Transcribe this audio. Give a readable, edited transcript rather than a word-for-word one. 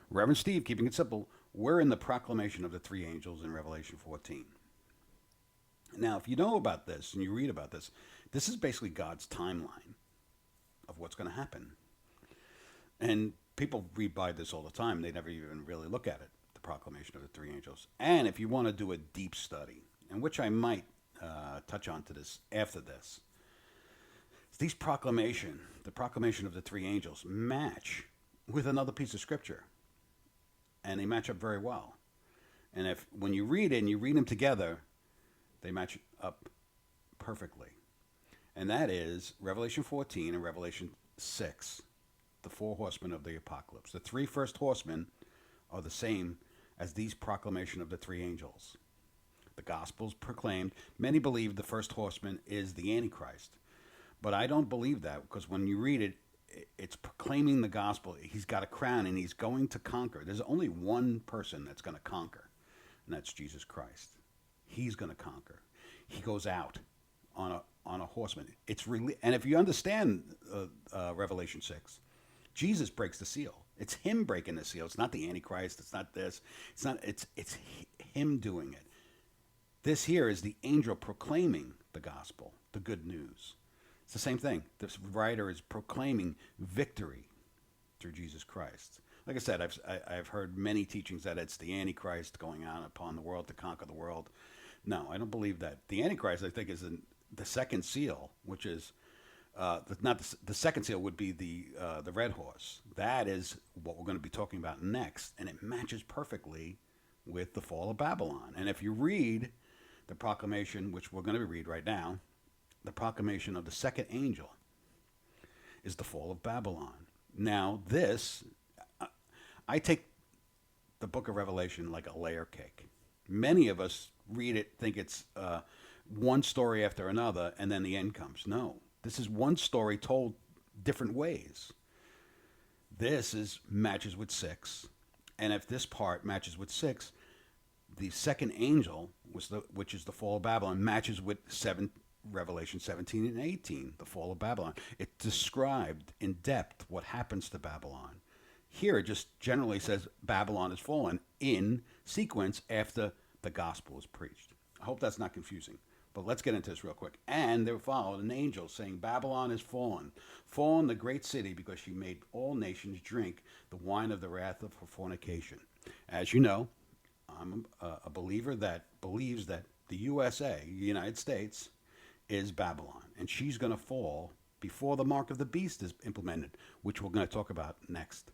Reverend Steve, keeping it simple, we're in the proclamation of the three angels in Revelation 14. Now, if you know about this and you read about this, this is basically God's timeline of what's going to happen. And people read by this all the time. They never even really look at it, the proclamation of the three angels. And if you want to do a deep study, and which I might touch on to this after this, these the proclamation of the three angels, match with another piece of scripture, and they match up very well. And if when you read it and you read them together, they match up perfectly. And that is Revelation 14 and Revelation 6, the four horsemen of the apocalypse. The three first horsemen are the same as these proclamation of the three angels. The gospel's proclaimed. Many believe the first horseman is the Antichrist. But I don't believe that, because when you read it, it's proclaiming the gospel. He's got a crown and he's going to conquer. There's only one person that's going to conquer, and that's Jesus Christ. He's going to conquer. He goes out on a horseman. It's really, and if you understand Revelation 6, Jesus breaks the seal. It's him breaking the seal. It's not the Antichrist. It's not this. It's not. It's him doing it. This here is the angel proclaiming the gospel, the good news. It's the same thing. This writer is proclaiming victory through Jesus Christ. Like I said, I've heard many teachings that it's the Antichrist going out upon the world to conquer the world. No, I don't believe that. The Antichrist, I think, is the second seal, which is not the second seal would be the red horse. That is what we're going to be talking about next, and it matches perfectly with the fall of Babylon. And if you read the proclamation, which we're going to read right now, the proclamation of the second angel is the fall of Babylon. Now, I take the book of Revelation like a layer cake. Many of us read it, think it's one story after another, and then the end comes. No, this is one story told different ways. Matches with 6, and if this part matches with 6, the second angel, which is the fall of Babylon, matches with Revelation 17 and 18, the fall of Babylon. It described in depth what happens to Babylon. Here it just generally says Babylon is fallen in sequence after the gospel is preached. I hope that's not confusing, but let's get into this real quick. And there followed an angel saying, Babylon is fallen the great city, because she made all nations drink the wine of the wrath of her fornication. As you know, I'm a believer that believes that the USA, the United States, is Babylon, and she's going to fall before the mark of the beast is implemented, which we're going to talk about next.